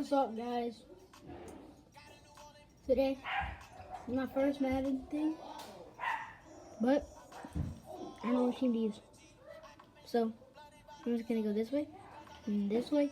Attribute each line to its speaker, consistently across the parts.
Speaker 1: What's up, guys? Today is my first Madden thing, but I don't know what team to use. So I'm just gonna go this way, and this way,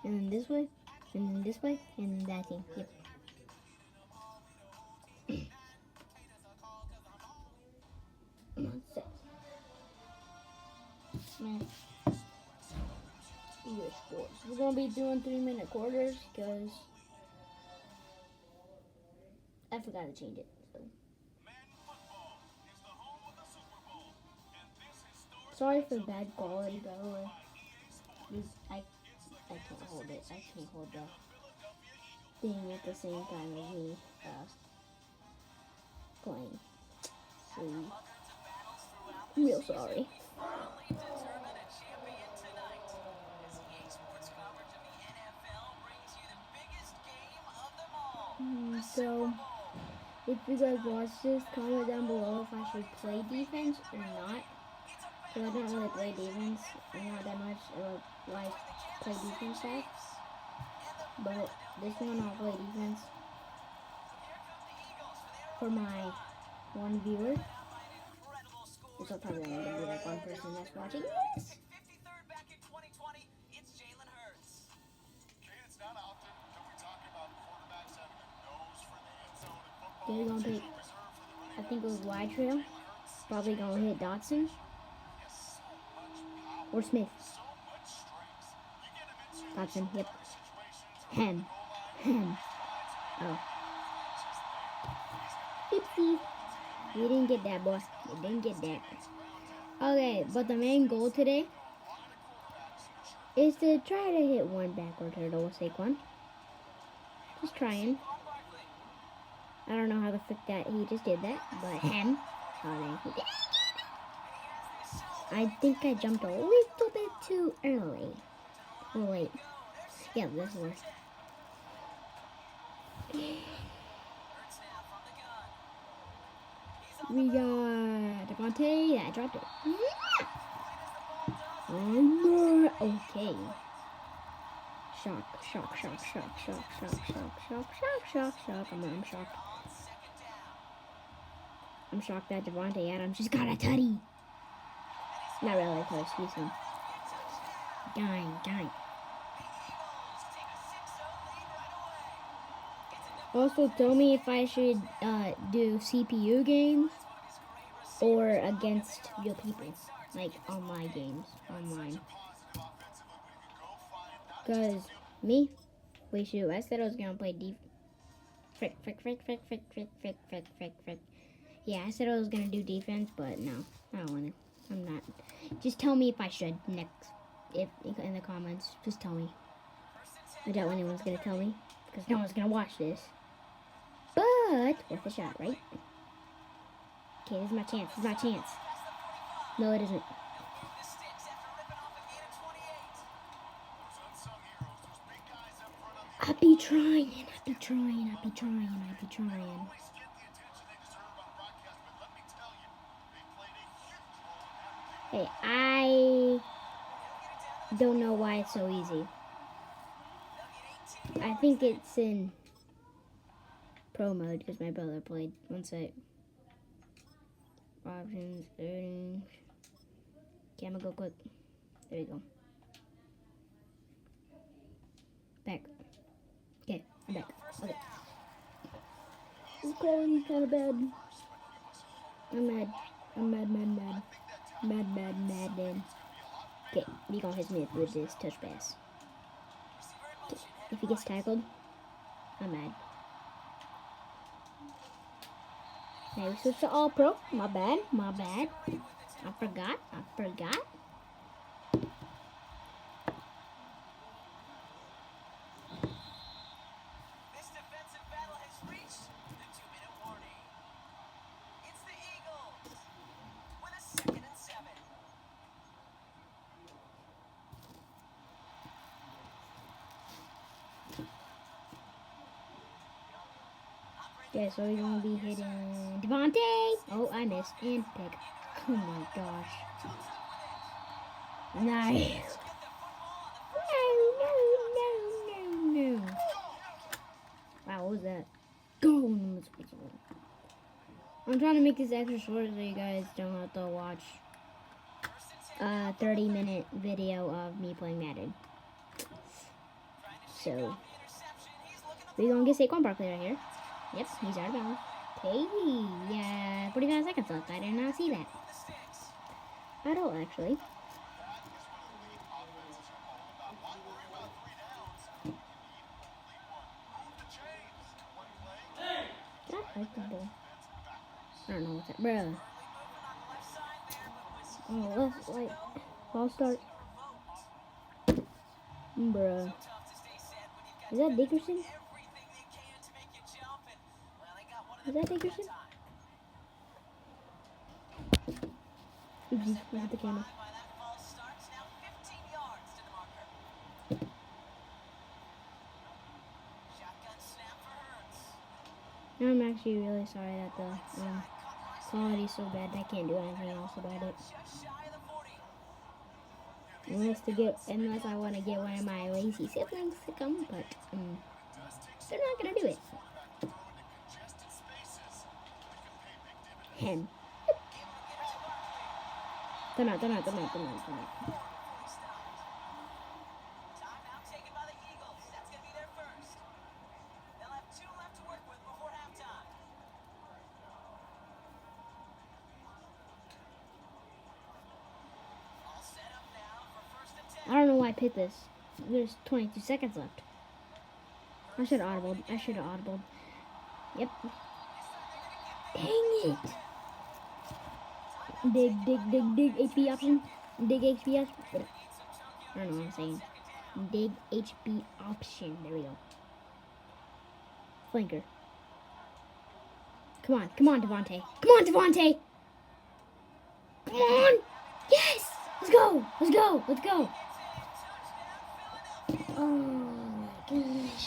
Speaker 1: and then this way, and then this way, and then that team. Yep. One sec. Man. EA Sports. We're gonna be doing 3-minute quarters because I forgot to change it. So. Sorry for bad quality, by the way. I can't hold it. I can't hold the thing at the same time as me playing. So I'm real sorry. So, if you guys watch this, comment down below if I should play defense or not. Because I don't really play defense, not that much. I like play defense stats. But this one I'll play defense for my one viewer. This will probably only be like one person that's watching this. They're gonna pick, I think it was wide trail. Probably gonna hit Dotson or Smith. Dotson, yep. Hem. Oh. Oopsie. You didn't get that, boss. You didn't get that. Okay, but the main goal today is to try to hit one backward turtle with Saquon. Just trying. I don't know how the frick that he just did that, but him. Oh, he did. I think I jumped a little bit too early. Or late. Yeah, this one. We got Devontae. Yeah, I dropped it. Oh no. Okay. Shock. I'm shocked. I'm shocked that Devontae Adams just got a tutty. Not really, because he's him. Gang. Also, tell me if I should do CPU games or against real people, like online games, online. Cause me, I said I was gonna play frick. Yeah, I said I was gonna do defense, but no, I don't wanna. I'm not. Just tell me if I should next. If in the comments, just tell me. I doubt anyone's gonna tell me because no one's gonna watch this. But worth a shot, right? Okay, this is my chance. No, it isn't. I be trying. Hey, I don't know why it's so easy. I think it's in pro mode because my brother played. One sec. Options, settings. Okay, I'm gonna go quick. There you go. Back. Okay, I'm back. Okay. This quality's kind of bad. I'm mad. Mad. Okay, we gonna hit me with this touch pass. Okay. If he gets tackled, I'm mad. Now we switch to all pro. My bad. I forgot.
Speaker 2: This defensive battle has reached the 2-minute warning. It's the Eagles with a 2nd and 7.
Speaker 1: Okay, so we're gonna be hitting Devontae. Oh, I missed. And pick. Oh my gosh. Nice. No. go. I'm trying to make this extra short so you guys don't have to watch a 30-minute video of me playing Madden. So, we're going to get Saquon Barkley right here. Yep, he's out of bounds. Hey, yeah, 45 seconds left. I did not see that at all, actually. I like the ball. I don't know what's that. Bruh. Oh, let's, like, ball start. Bruh. Is that Dickerson? Is that Dickerson? Oopsie, I hit the camera. Now I'm actually really sorry that the quality's so bad. I can't do anything else about it. Unless I want to get one of my lazy siblings to come, but they're not gonna do it. Him. They're not. I don't know why I picked this. There's 22 seconds left. I should have audibled. Yep. Dang it. Dig HP option. Dig HP option. I don't know what I'm saying. Dig HP option. There we go. Flanker. Come on, Devontae. Come on! Yes! Let's go! Oh my gosh.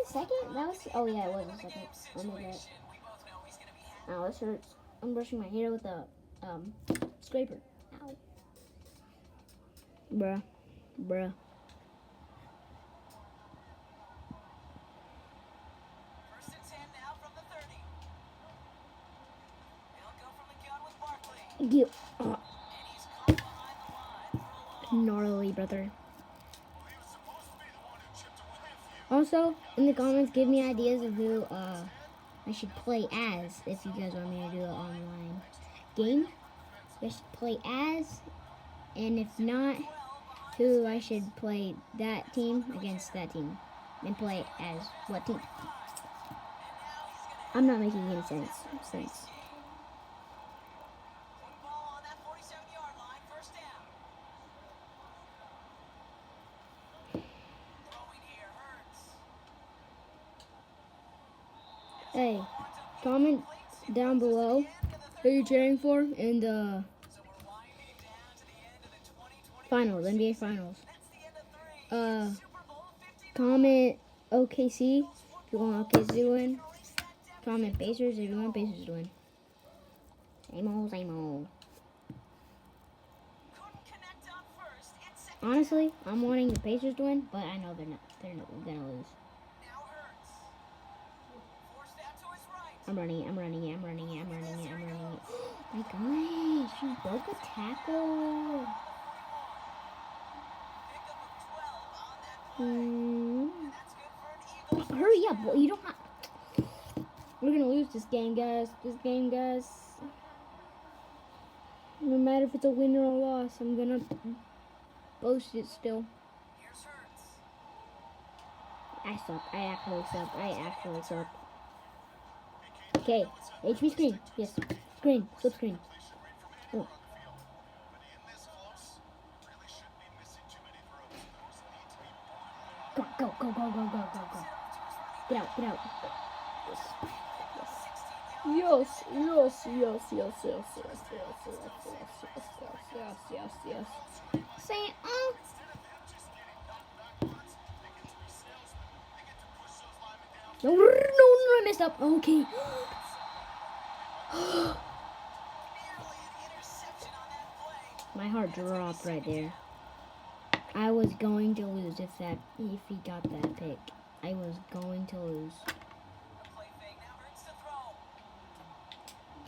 Speaker 1: Second? That was. Oh yeah, it was a second. I knew that. Ow, this hurts. I'm brushing my hair with a scraper. Ow. Bruh. You. Gnarly, brother. Also, in the comments, give me ideas of who I should play as if you guys want me to do an online game. I should play as, and if not, who I should play that team against that team, and play as what team. I'm not making any sense. Hey, comment down below who you're cheering for in the finals, NBA finals. Comment OKC if you want OKC to win. Comment Pacers if you want Pacers to win. Same old. Honestly, I'm wanting the Pacers to win, but I know they're not gonna lose. I'm running it. My gosh, she broke a tackle. Hurry up, boy. You don't have... We're gonna lose this game, guys. No matter if it's a win or a loss, I'm gonna boast it still. I suck. I actually suck. Okay, HP screen. Yes, screen. Flip screen. Oh. Go. Get out. Yes. Say it. No, I messed up. Okay. My heart dropped right there. I was going to lose if he got that pick. I was going to lose.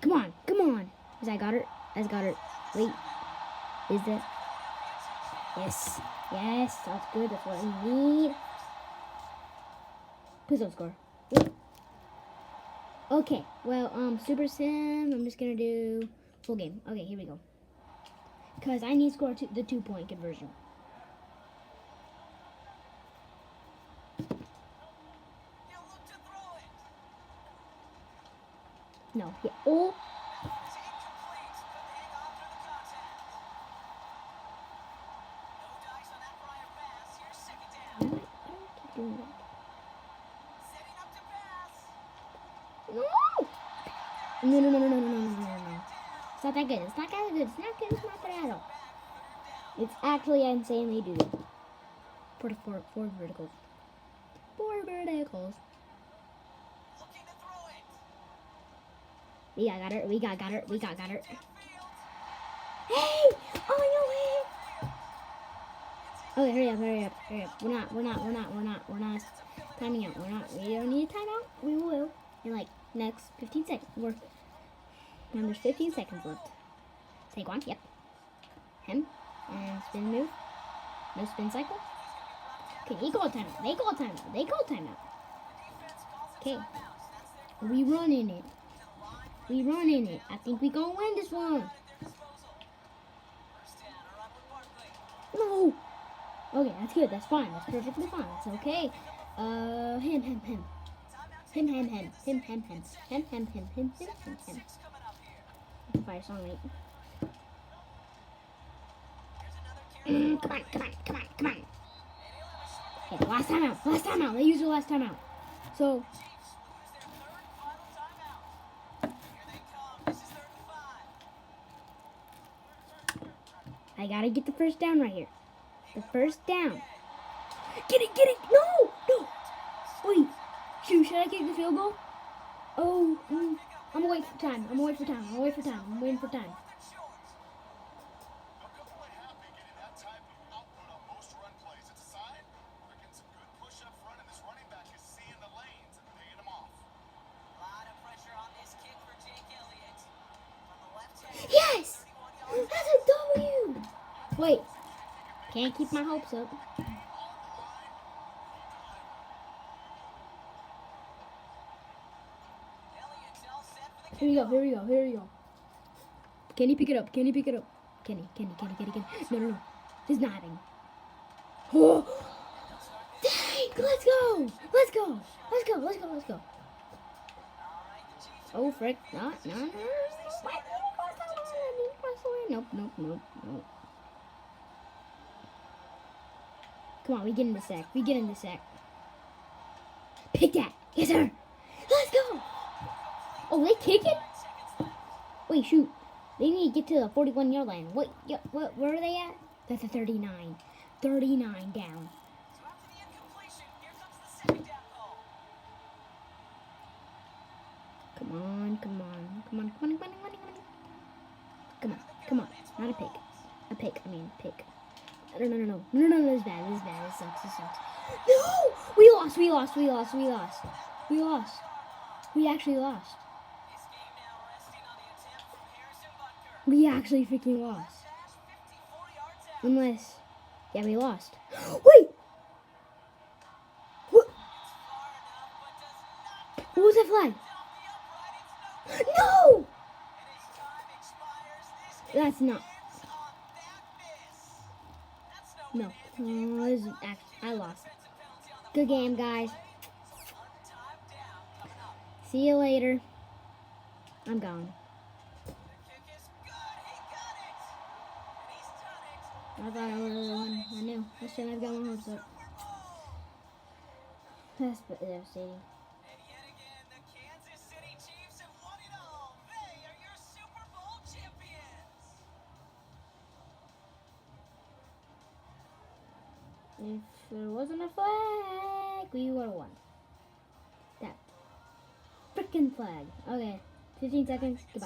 Speaker 1: Come on, come on. I got it. I got it. Wait. Is that? Yes. Yes, that's good. That's what we need. Please don't score. Okay, well, Super Sim, I'm just gonna do full game. Okay, here we go. Because I need to score the 2-point conversion. No, yeah. Oh. Why do I keep doing that? No! No. It's not that good. It's not that good. It's not good. It's not that at all. It's actually insanely good. Four verticals. 4 verticals. We got her. We got her. We got her. Hey! Oh, no way! Okay, hurry up. We're not timing out. We don't need a timeout. We will. In like next 15 seconds. And there's 15 seconds left. Saquon, yep. Him. And spin move. No spin cycle. Okay, they call timeout. Okay. We running it. I think we gonna win this one. No. Okay, that's good. That's fine. That's perfectly fine. That's okay. Him. Fire song, mate. Come on. Okay, last time out. They used the last time out. So. I gotta get the first down right here. The first down. Get it. No. Wait. Shoot, should I kick the field goal? Oh, I'm gonna wait for time. I'm waiting for time. Yes! That's a W! Wait. Can't keep my hopes up. Here we go. Can he pick it up? Can he? No. It's not happening. Oh! Dang! Let's go. Oh, frick. No. Nope. Come on, we get in the sack. Pick that. Yes, sir. Let's go. Oh, they kick it? Wait, shoot. They need to get to the 41-yard line. Where are they at? That's a 39. 39 down. Come on. Come on. Not a pick. Pick. No. This is bad. This sucks. No! We lost. We actually lost. We actually freaking lost. Unless, yeah, we lost. Wait! What was that flag? No! That's not. No. I lost. Good game, guys. See you later. I'm gone. I thought I would have won. I knew. I shouldn't have got my hopes up. That's devastating.
Speaker 2: And yet again, the Kansas City Chiefs have won it all. They are your Super Bowl champions.
Speaker 1: If there wasn't a flag, we would have won. That freaking flag. Okay, 15 seconds. Goodbye.